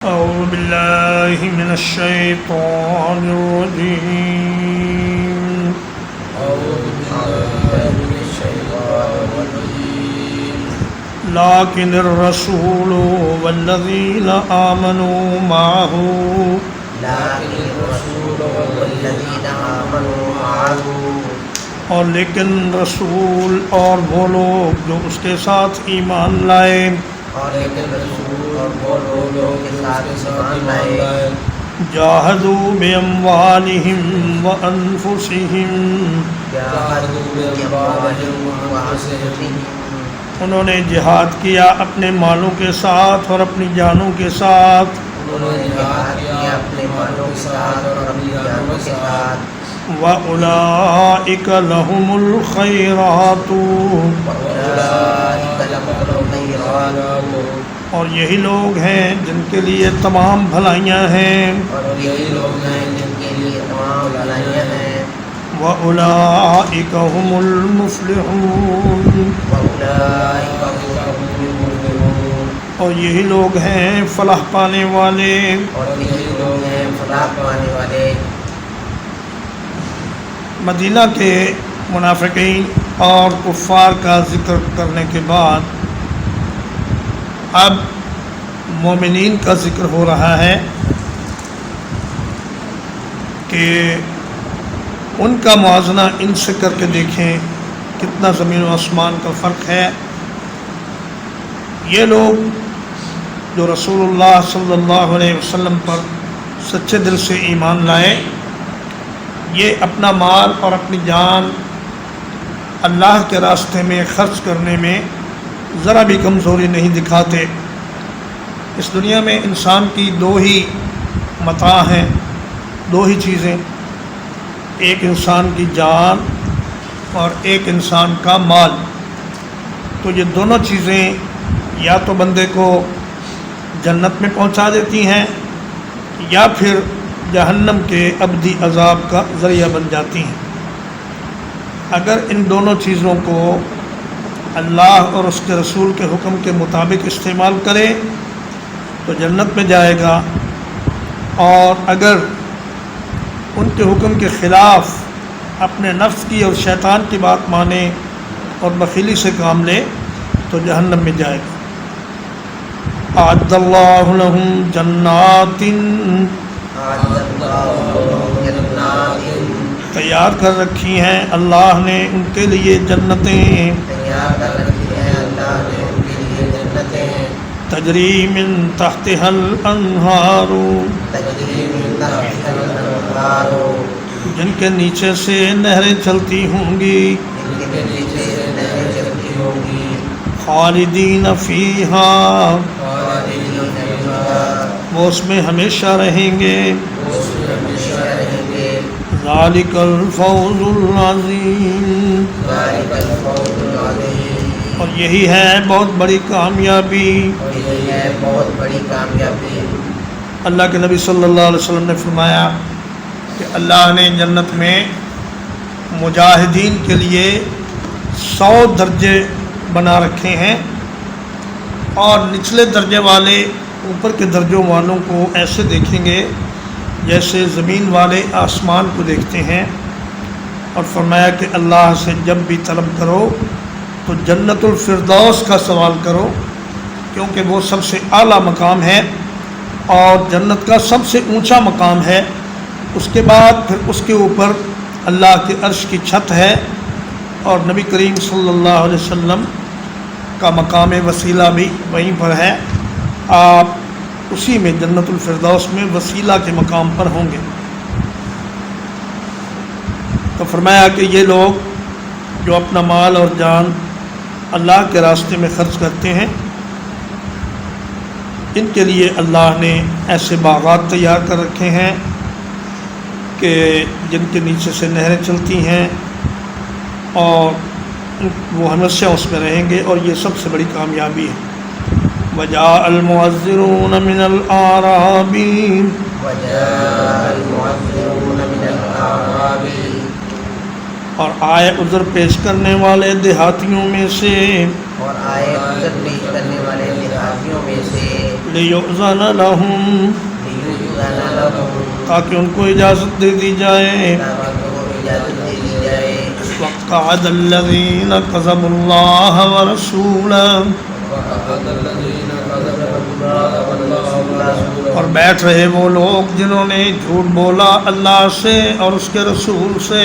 أعوذ بالله من الشيطان الرجيم لكن الرسول والذين آمنوا معه اور لیکن رسول اور وہ لوگ جو اس کے ساتھ ایمان لائے جاہدوا بأموالهم وأنفسهم انہوں نے جہاد کیا اپنے مالوں کے ساتھ اور اپنی جانوں کے ساتھ وَأُولَئِكَ لَهُمُ الْخَيْرَاتُ اور یہی لوگ ہیں جن کے لیے تمام بھلائیاں ہیں وَأُولَئِكَ هُمُ الْمُفْلِحُونَ اور یہی لوگ ہیں فلاح پانے والے مدینہ کے منافقین اور کفار کا ذکر کرنے کے بعد اب مومنین کا ذکر ہو رہا ہے کہ ان کا موازنہ ان سے کر کے دیکھیں کتنا زمین و آسمان کا فرق ہے۔ یہ لوگ جو رسول اللہ صلی اللہ علیہ وسلم پر سچے دل سے ایمان لائے، یہ اپنا مال اور اپنی جان اللہ کے راستے میں خرچ کرنے میں ذرا بھی کمزوری نہیں دکھاتے۔ اس دنیا میں انسان کی دو ہی متاع ہیں، دو ہی چیزیں، ایک انسان کی جان اور ایک انسان کا مال۔ تو یہ دونوں چیزیں یا تو بندے کو جنت میں پہنچا دیتی ہیں یا پھر جہنم کے ابدی عذاب کا ذریعہ بن جاتی ہیں۔ اگر ان دونوں چیزوں کو اللہ اور اس کے رسول کے حکم کے مطابق استعمال کرے تو جنت میں جائے گا، اور اگر ان کے حکم کے خلاف اپنے نفس کی اور شیطان کی بات مانے اور بخیلی سے کام لے تو جہنم میں جائے گا۔ اعد اللہ لہم جنات تیار کر رکھی ہیں اللہ نے ان کے لیے جنتیں، تجری من تحتها الانہار، جن کے نیچے سے نہریں چلتی ہوں گی، خالدین فیہا، وہ اس میں ہمیشہ رہیں گے، ذالک الفوز العظیم، اور یہی ہے بہت بڑی کامیابی۔ اللہ کے نبی صلی اللہ علیہ وسلم نے فرمایا کہ اللہ نے جنت میں مجاہدین کے لیے 100 درجے بنا رکھے ہیں، اور نچلے درجے والے اوپر کے درجوں والوں کو ایسے دیکھیں گے جیسے زمین والے آسمان کو دیکھتے ہیں، اور فرمایا کہ اللہ سے جب بھی طلب کرو تو جنت الفردوس کا سوال کرو، کیونکہ وہ سب سے اعلیٰ مقام ہے اور جنت کا سب سے اونچا مقام ہے۔ اس کے بعد پھر اس کے اوپر اللہ کے عرش کی چھت ہے، اور نبی کریم صلی اللہ علیہ وسلم کا مقام وسیلہ بھی وہیں پر ہے، آپ اسی میں جنت الفردوس میں وسیلہ کے مقام پر ہوں گے۔ تو فرمایا کہ یہ لوگ جو اپنا مال اور جان اللہ کے راستے میں خرچ کرتے ہیں، ان کے لیے اللہ نے ایسے باغات تیار کر رکھے ہیں کہ جن کے نیچے سے نہریں چلتی ہیں، اور وہ ہمیشہ اس میں رہیں گے، اور یہ سب سے بڑی کامیابی ہے۔ وَجَاءَ الْمُعَذِّرُونَ مِنَ الْأَعْرَابِ، اور آئے عذر پیش کرنے والے دیہاتیوں میں سے، لیؤذن لہم تاکہ ان کو اجازت دے دی جائے. وقعد الذین کذبوا اللہ ورسولہ اور بیٹھ رہے وہ لوگ جنہوں نے جھوٹ بولا اللہ سے اور اس کے رسول سے.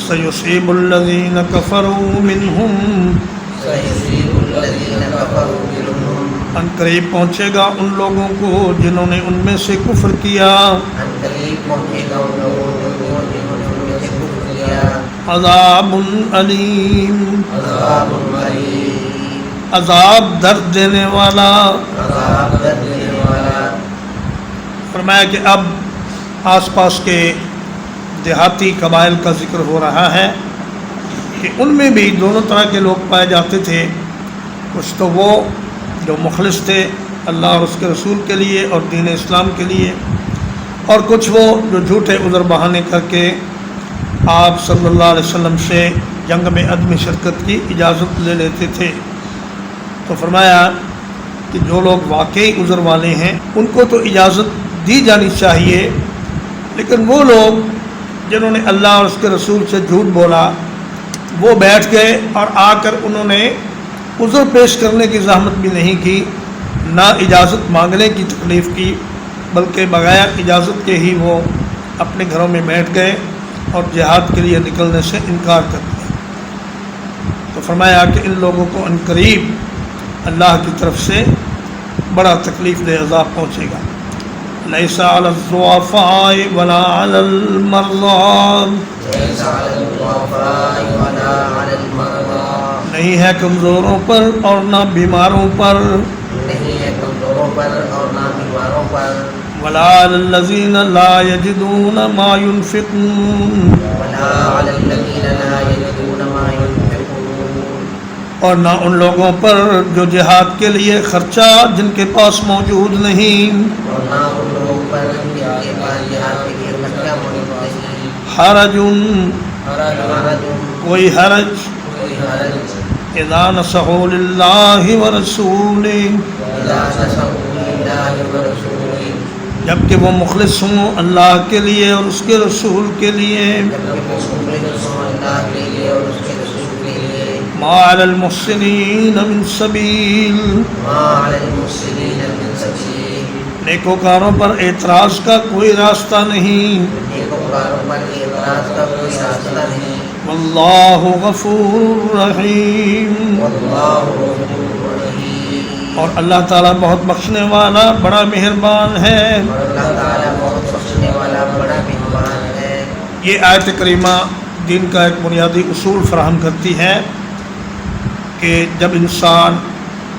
سیصیب الذین کفروا منہم ان قریب پہنچے گا ان لوگوں کو جنہوں نے ان میں سے کفر کیا. عذاب علیم عذاب درد دینے والا. فرمایا کہ اب آس پاس کے دیہاتی قبائل کا ذکر ہو رہا ہے کہ ان میں بھی دونوں طرح کے لوگ پائے جاتے تھے. کچھ تو وہ جو مخلص تھے اللہ اور اس کے رسول کے لیے اور دین اسلام کے لیے، اور کچھ وہ جو جھوٹے عذر بہانے کر کے آپ صلی اللہ علیہ وسلم سے جنگ میں عدم شرکت کی اجازت لے لیتے تھے. تو فرمایا کہ جو لوگ واقعی عذر والے ہیں ان کو تو اجازت دی جانی چاہیے، لیکن وہ لوگ جنہوں نے اللہ اور اس کے رسول سے جھوٹ بولا وہ بیٹھ گئے اور آ کر انہوں نے عذر پیش کرنے کی زحمت بھی نہیں کی، نہ اجازت مانگنے کی تکلیف کی، بلکہ بغیر اجازت کے ہی وہ اپنے گھروں میں بیٹھ گئے اور جہاد کے لیے نکلنے سے انکار کر دیا. تو فرمایا کہ ان لوگوں کو عنقریب اللہ کی طرف سے بڑا تکلیف دہ عذاب پہنچے گا. لیس علی الضعفاء ولا علی المرضى نہیں ہے کمزوروں پر اور نہ بیماروں پر. ولا علی الذین لا یجدون ما ينفقون اور نہ ان لوگوں پر جو جہاد کے لیے خرچہ جن کے پاس موجود نہیں. حرج کوئی حرج اذا نصحوا للہ ورسولہ جبکہ وہ مخلص ہوں اللہ کے لیے اور اس کے رسول کے لیے. ما علی المحسنین من سبیل نیکوکاروں پر اعتراض کا کوئی راستہ نہیں. واللہ غفور رحیم اور اللہ تعالیٰ بہت بخشنے والا بڑا مہربان ہے. یہ آیت کریمہ دین کا ایک بنیادی اصول فراہم کرتی ہے کہ جب انسان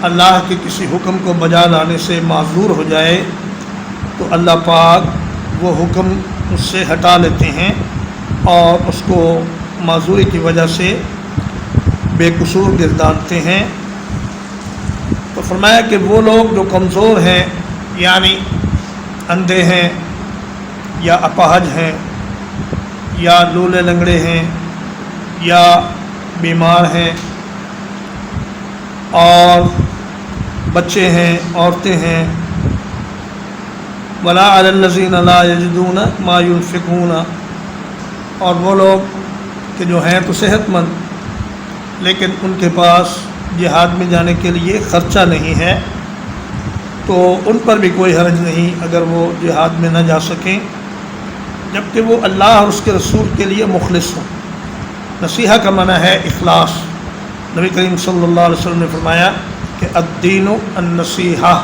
اللہ کے کسی حکم کو بجا لانے سے معذور ہو جائے تو اللہ پاک وہ حکم اس سے ہٹا لیتے ہیں اور اس کو معذوری کی وجہ سے بے قصور گردانتے ہیں. تو فرمایا کہ وہ لوگ جو کمزور ہیں یعنی اندھے ہیں یا اپاہج ہیں یا لولے لنگڑے ہیں یا بیمار ہیں اور بچے ہیں عورتیں ہیں. ولا علی الذین لا یجدون ما ينفقون اور وہ لوگ کہ جو ہیں تو صحت مند لیکن ان کے پاس جہاد میں جانے کے لیے خرچہ نہیں ہے تو ان پر بھی کوئی حرج نہیں اگر وہ جہاد میں نہ جا سکیں جبکہ وہ اللہ اور اس کے رسول کے لیے مخلص ہوں. نصیحہ کا معنی ہے اخلاص. نبی کریم صلی اللہ علیہ وسلم نے فرمایا کہ الدین النصیحہ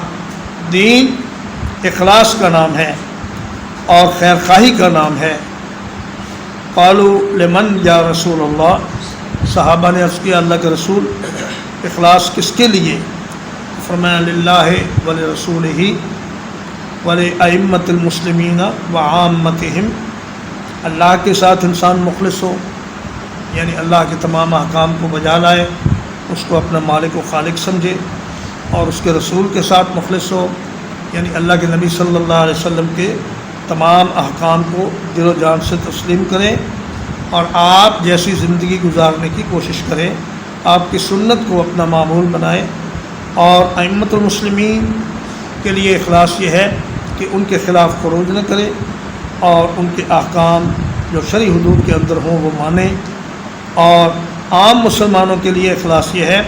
دین اخلاص کا نام ہے اور خیر خواہی کا نام ہے. قالوا لمن یا رسول اللہ صحابہ نے عرض کیا اللہ کے رسول اخلاص کس کے لیے؟ فرمایا للہ ولرسولہ ولأئمۃ المسلمین وعامتہم اللہ کے ساتھ انسان مخلص ہو یعنی اللہ کے تمام احکام کو بجا لائے اس کو اپنا مالک و خالق سمجھے اور اس کے رسول کے ساتھ مخلص ہو یعنی اللہ کے نبی صلی اللہ علیہ وسلم کے تمام احکام کو دل و جان سے تسلیم کریں اور آپ جیسی زندگی گزارنے کی کوشش کریں آپ کی سنت کو اپنا معمول بنائیں، اور ائمۃ المسلمین کے لیے اخلاص یہ ہے کہ ان کے خلاف خروج نہ کرے اور ان کے احکام جو شرعی حدود کے اندر ہوں وہ مانیں، اور عام مسلمانوں کے لیے اخلاص یہ ہے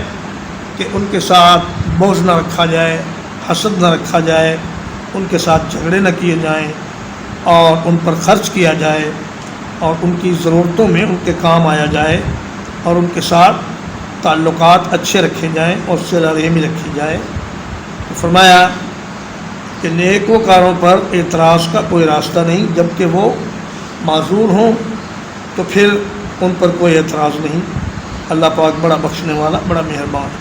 کہ ان کے ساتھ بغض نہ رکھا جائے، حسد نہ رکھا جائے، ان کے ساتھ جھگڑے نہ کیے جائیں، اور ان پر خرچ کیا جائے، اور ان کی ضرورتوں میں ان کے کام آیا جائے، اور ان کے ساتھ تعلقات اچھے رکھے جائیں اور صلہ رحمی رکھی جائے۔ تو فرمایا کہ نیکوکاروں پر اعتراض کا کوئی راستہ نہیں، جب کہ وہ معذور ہوں تو پھر ان پر کوئی اعتراض نہیں۔ اللہ پاک بڑا بخشنے والا، بڑا مہربان ہے۔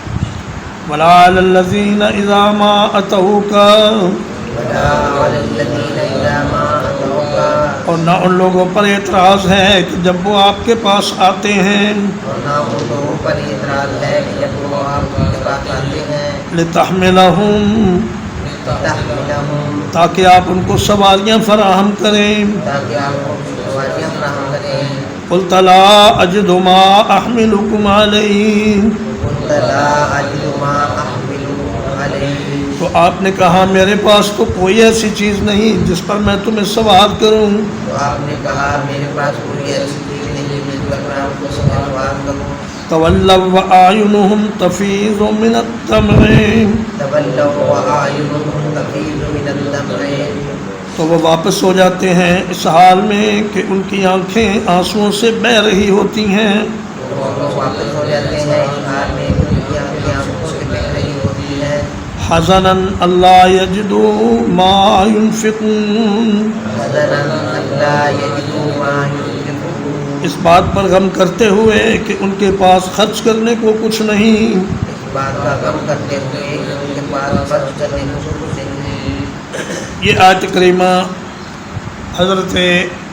وَلَا عَلَى الَّذِينَ إِذَا مَا أَتَوْكَ، اور نہ ان لوگوں پر اعتراض ہے کہ جب وہ آپ کے پاس آتے ہیں، لِتَحْمِلَهُمْ، تاکہ آپ ان کو سواریاں فراہم کریں۔ قُلْتَ لَا أَجِدُ مَا أَحْمِلُكُمْ عَلَيْهِ، تو آپ نے کہا میرے پاس تو کوئی ایسی چیز نہیں جس پر میں تمہیں سوار کروں۔ تولوا وأعينهم تفيض من الدمع، تو وہ واپس ہو جاتے ہیں اس حال میں کہ ان کی آنکھیں آنسوؤں سے بہہ رہی ہوتی ہیں۔ حزنا اللہ یجدوا ما ينفقون، اس بات پر غم کرتے ہوئے کہ ان کے پاس خرچ کرنے کو کچھ نہیں۔ یہ آیت کریمہ حضرت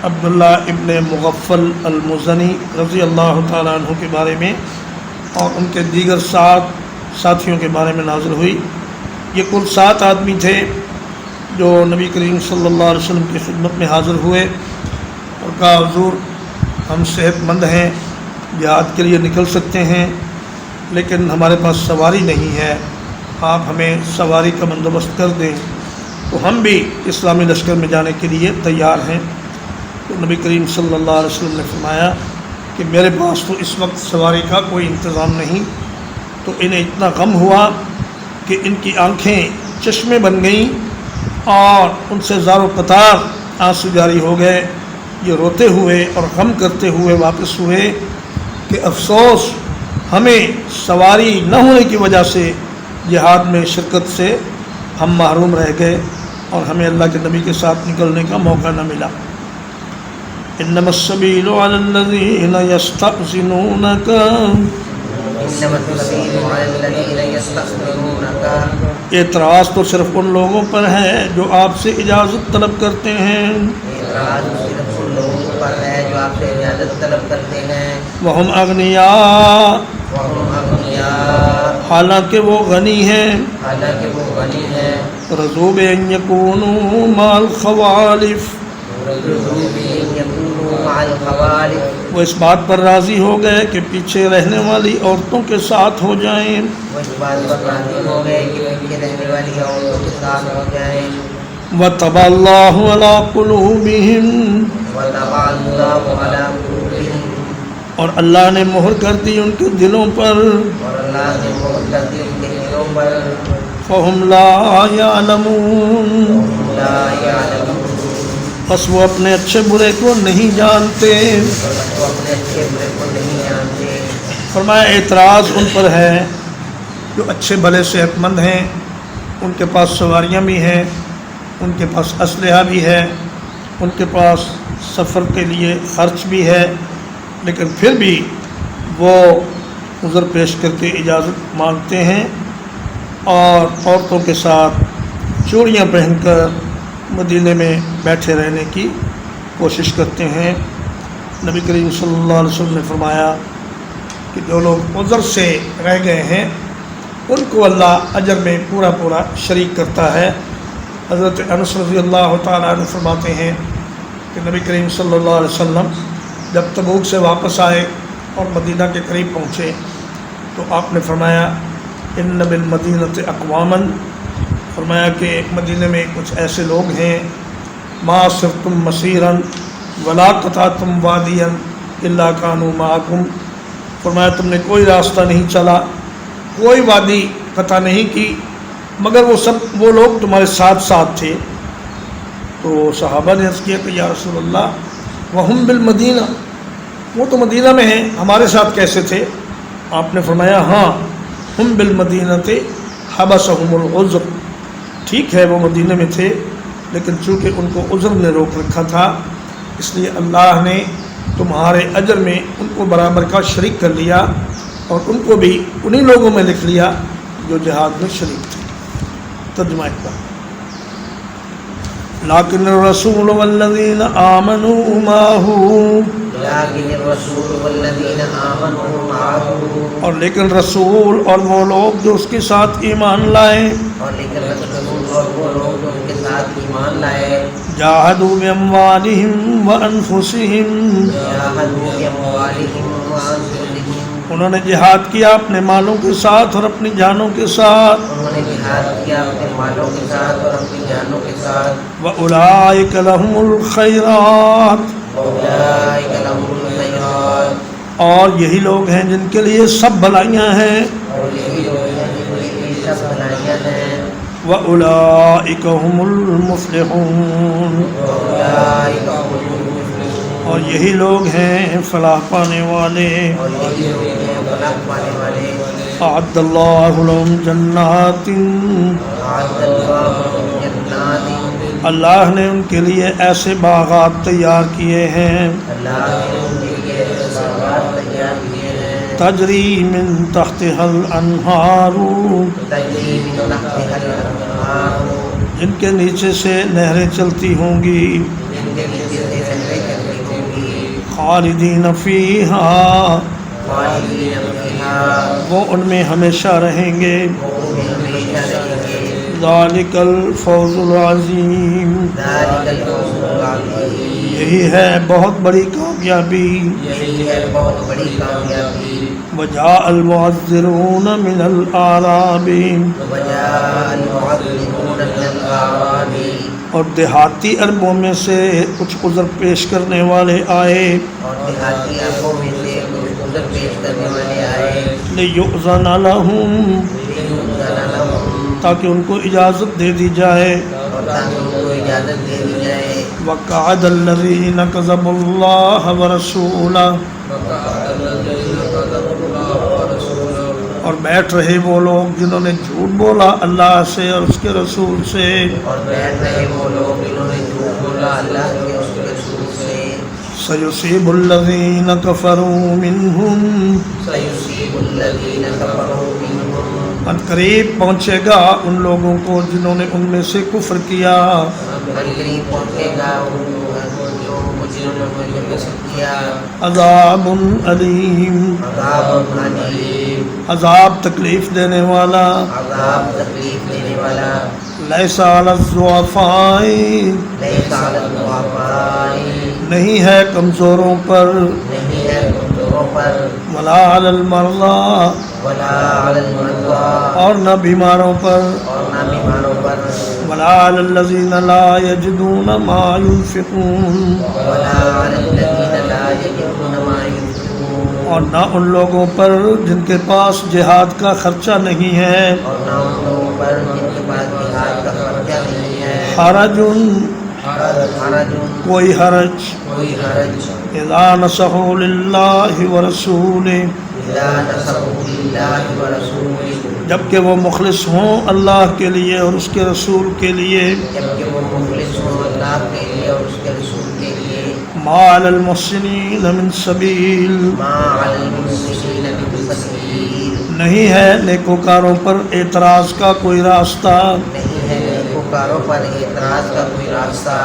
عبداللہ ابن مغفل المزنی رضی اللہ تعالیٰ عنہ کے بارے میں اور ان کے دیگر 7 ساتھیوں کے بارے میں نازل ہوئی۔ یہ کل 7 آدمی تھے جو نبی کریم صلی اللہ علیہ وسلم کی خدمت میں حاضر ہوئے اور کہا حضور ہم صحت مند ہیں، جہاد کے لیے نکل سکتے ہیں، لیکن ہمارے پاس سواری نہیں ہے، آپ ہمیں سواری کا بندوبست کر دیں تو ہم بھی اسلامی لشکر میں جانے کے لیے تیار ہیں۔ تو نبی کریم صلی اللہ علیہ وسلم نے فرمایا کہ میرے پاس تو اس وقت سواری کا کوئی انتظام نہیں۔ تو انہیں اتنا غم ہوا کہ ان کی آنکھیں چشمے بن گئیں اور ان سے زار و قطار آنسو جاری ہو گئے۔ یہ روتے ہوئے اور غم کرتے ہوئے واپس ہوئے کہ افسوس ہمیں سواری نہ ہونے کی وجہ سے جہاد میں شرکت سے ہم محروم رہ گئے اور ہمیں اللہ کے نبی کے ساتھ نکلنے کا موقع نہ ملا۔ انما السبیل علی الذین یستأذنونک، اعتراض تو صرف ان لوگوں پر ہے جو آپ سے اجازت طلب کرتے ہیں۔ وہم اغنیاء، حالانکہ وہ غنی ہیں۔ رضوا بأن یکونوا مع الخوالف، وہ اس بات پر راضی ہو گئے کہ پیچھے رہنے والی عورتوں کے ساتھ ہو جائیں۔ وَطَبَعَ اللَّهُ عَلَىٰ قُلُوبِهِمْ، اور اللہ نے مہر کر دی ان کے دلوں پر۔ فَهُمْ لَا يَعْلَمُونَ، بس وہ اپنے اچھے برے کو نہیں جانتے۔ فرمایا اعتراض ان پر ہے جو اچھے بھلے صحت مند ہیں، ان کے پاس سواریاں بھی ہیں، ان کے پاس اسلحہ بھی ہے، ان کے پاس سفر کے لیے خرچ بھی ہے، لیکن پھر بھی وہ عذر پیش کر کے اجازت مانگتے ہیں اور عورتوں کے ساتھ چوڑیاں پہن کر مدینے میں بیٹھے رہنے کی کوشش کرتے ہیں۔ نبی کریم صلی اللہ علیہ وسلم نے فرمایا کہ جو لوگ عذر سے رہ گئے ہیں ان کو اللہ اجر میں پورا پورا شریک کرتا ہے۔ حضرت انس رضی اللہ تعالیٰ عنہ فرماتے ہیں کہ نبی کریم صلی اللہ علیہ وسلم جب تبوک سے واپس آئے اور مدینہ کے قریب پہنچے تو آپ نے فرمایا ان بالمدینۃ اقواما، فرمایا کہ مدینہ میں کچھ ایسے لوگ ہیں ما صرتم مسیرا ولا قطعتم وادیا الا کانوا معکم، فرمایا تم نے کوئی راستہ نہیں چلا، کوئی وادی قطع نہیں کی، مگر وہ لوگ تمہارے ساتھ ساتھ تھے۔ تو صحابہ نے عرض کیا کہ یا رسول اللہ وہم بالمدینہ، وہ تو مدینہ میں ہیں، ہمارے ساتھ کیسے تھے؟ آپ نے فرمایا ہاں ہم بالمدینۃ حبسہم العذر، ٹھیک ہے وہ مدینہ میں تھے لیکن چونکہ ان کو عذر نے روک رکھا تھا، اس لیے اللہ نے تمہارے اجر میں ان کو برابر کا شریک کر لیا اور ان کو بھی انہی لوگوں میں لکھ لیا جو جہاد میں شریک تھے۔ ترجمہ اقبال لیکن الرسول والذین آمنوا معہ، لیکن الرسول والذین آمنوا معہ، اور لیکن رسول اور وہ لوگ جو اس کے ساتھ ایمان لائے، اور لیکن رسول اور وہ لوگ جو ان کے ساتھ ایمان لائے، جاہدوا باموالہم وانفسہم، جاہدوا باموالہم وانفسہم، انہوں نے جہاد کیا اپنے مالوں کے ساتھ اور اپنی جانوں کے ساتھ، انہوں نے جہاد کیا اپنے مالوں کے ساتھ اور اپنی جانوں کے ساتھ، وَأُولَئِكَ لَهُمُ الْخَيْرَاتُ، وَأُولَئِكَ لَهُمُ الْخَيْرَاتُ، اور یہی لوگ ہیں جن کے لیے سب بھلائیاں ہیں، اور یہی لوگ ہیں جن کے لیے سب بھلائیاں ہیں، وَأُولَئِكَ هُمُ الْمُفْلِحُونَ، وَأُولَئِكَ هُمُ الْمُفْلِحُونَ، اور یہی لوگ ہیں فلاح پانے والے۔ اور یہی لوگ ہیں فلاح پانے والے۔ اعد اللہ لہم جنات، اعد اللہ لہم جنات، اللہ نے ان کے لیے ایسے باغات تیار کیے ہیں، اللہ نے ان کے لیے ایسے باغات تیار کیے ہیں، تجری من تحتها الانہار، تجری من تحتها الانہار، جن کے نیچے سے نہریں چلتی ہوں گی، جن کے نیچے سے نہریں چلتی ہوں گی، خالدین فیہا، خالدین فیہا، وہ ان میں ہمیشہ رہیں گے، وہ ان میں ہمیشہ رہیں گے، ذالک الفوز العظیم، ذالک الفوز العظیم، یہی ہے بہت بڑی کامیابی۔ یہی ہے بہت بڑی کامیابی۔ وجاء المعذرون من الاعراب، وجاء المعذرون من الاعراب، اور دیہاتی عربوں میں سے کچھ عذر پیش کرنے والے آئے، اور دیہاتی عربوں میں سے کچھ عذر پیش کرنے والے آئے، لیؤذن لہم، لیؤذن لہم، تاکہ ان کو اجازت دے دی جائے، اور تاکہ ان کو اجازت دے دی جائے، وقعد الذین کذبوا اللہ ورسولہ، اور بیٹھ رہے وہ لوگ جنہوں نے جھوٹ بولا اللہ سے اور اس کے رسول سے، اور بیٹھ رہے وہ لوگ جنہوں نے جھوٹ بولا اللہ کے اور اس کے رسول سے، سیصیب الذین کفروا منہم، سیصیب الذین کفروا منہم، ان قریب پہنچے گا ان لوگوں کو جنہوں نے ان میں سے کفر کیا، قریب پہنچے گا ان لوگوں کو جنہوں نے کفر کیا، عذاب علیم، عذاب علیم، عذاب تکلیف دینے والا، عذاب تکلیف دینے والا، لیس علی الضعفاء، لیس علی الضعفاء، نہیں ہے کمزوروں پر، نہیں ہے کمزوروں پر، ولا علی المرضى، ولا علی المرضى، اور نہ بیماروں پر، اور نہ بیماروں پر، ولا علی الذین لا یجدون ما ينفقون، ولا علی الذین لا یجدون ما ينفقون، اور نہ ان لوگوں پر جن کے پاس جہاد کا خرچہ نہیں ہے، اور نہ ان لوگوں پر جن کے پاس جہاد کا خرچہ نہیں ہے، حرج، حرج، کوئی حرج، کوئی حرج، اذا نصحوا للہ ورسولہ، اذا نصحوا للہ ورسولہ، جبکہ وہ مخلص ہوں اللہ کے لیے اور اس کے رسول کے لیے، جبکہ وہ مخلص ہوں اللہ کے لیے اور اس کے رسول کے لیے، ما علی المحسنین من سبیل، ما علی المحسنین من سبیل، نہیں ہے نیکوکاروں پر اعتراض کا کوئی راستہ، نہیں ہے نیکوکاروں پر اعتراض کا کوئی راستہ،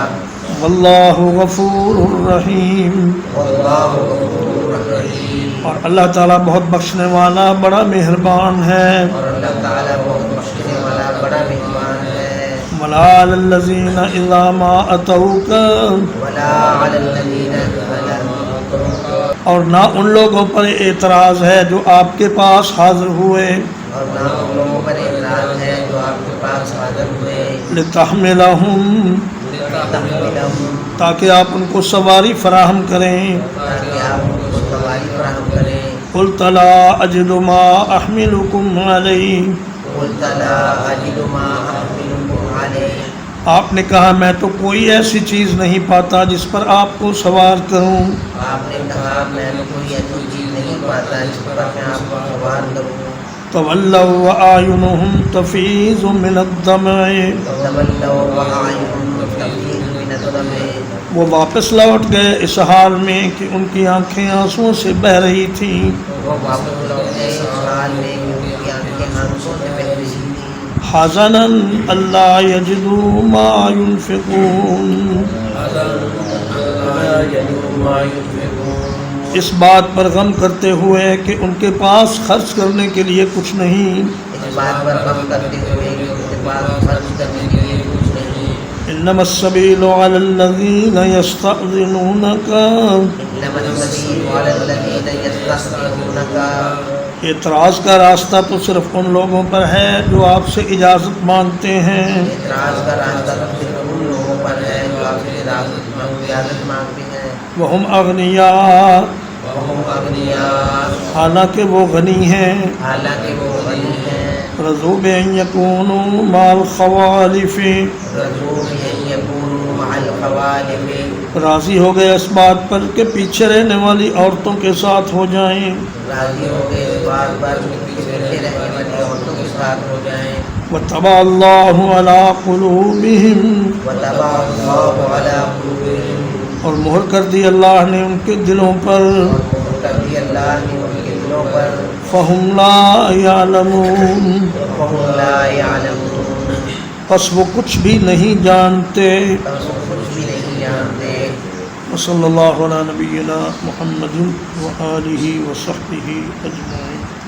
واللہ غفور الرحیم، واللہ غفور رحیم، اور اللہ تعالیٰ بہت بخشنے والا بڑا مہربان ہے، اور اللہ تعالیٰ بہت بخشنے والا بڑا مہربان ہے، ولا علی الذین اذا ما اتوک، ولا علی الذین ظلموا، اور نہ ان لوگوں پر اعتراض ہے جو آپ کے پاس حاضر ہوئے اور نہ ان لوگوں پر اعتراض ہے جو آپ کے پاس حاضر ہوئے لتحملہم تحملہم تاکہ آپ ان کو سواری فراہم کریں تاکہ آپ ان کو سواری فراہم کریں قلت لا اجد ما احملکم علیہ قلت لا اجد ما احملکم علیہ آپ نے کہا میں تو کوئی ایسی چیز نہیں پاتا جس پر آپ کو سوار کروں آپ نے کہا میں تو کوئی ایسی چیز نہیں پاتا جس پر میں آپ کو سوار کروں تولوا واعینہم تفیض من الدمع تولوا وأعینہم تفیض من الدمع وہ واپس لوٹ گئے اس حال میں کہ ان کی آنکھیں آنسوؤں سے بہہ رہی تھیں وہ واپس لوٹے اس حال میں کہ ان کی آنکھیں آنسوؤں سے بہہ رہی تھیں حزنا الا یجدوا ما ينفقون اس بات پر غم کرتے ہوئے کہ ان کے پاس خرچ کرنے کے لیے کچھ نہیں اس بات پر غم کرتے ہوئے کہ ان کے پاس خرچ کرنے کے لیے کچھ نہیں انما السبیل علی الذین یستأذنونک انما السبیل علی الذین یستأذنونک اعتراض کا راستہ تو صرف ان لوگوں پر ہے جو آپ سے اجازت مانگتے ہیں اعتراض کا راستہ تو صرف ان لوگوں پر ہے جو آپ سے اجازت مانگتے ہیں وہم اغنیاء وہم اغنیاء حالانکہ وہ غنی ہیں حالانکہ وہ غنی ہیں رضوا بأن يكونوا مع الخوالف رضوا بأن يكونوا مع الخوالف راضی ہو گئے اس بات پر کہ پیچھے رہنے والی عورتوں کے ساتھ ہو جائیں راضی ہو گئے اس بات پر کہ پیچھے رہنے والی عورتوں کے ساتھ ہو جائیں وطبع اللہ علی قلوبہم وطبع اللہ علی قلوبہم اور مہر کر دی اللہ نے ان کے دلوں پر اور کر دی اللہ نے ان کے دلوں پر فہم لا یعلمون وهم لا يعلمون پس وہ کچھ بھی نہیں جانتے بس وہ کچھ بھی نہیں جانتے وصلی اللہ علی نبینا محمد وآلہ وصحبہ اجمعین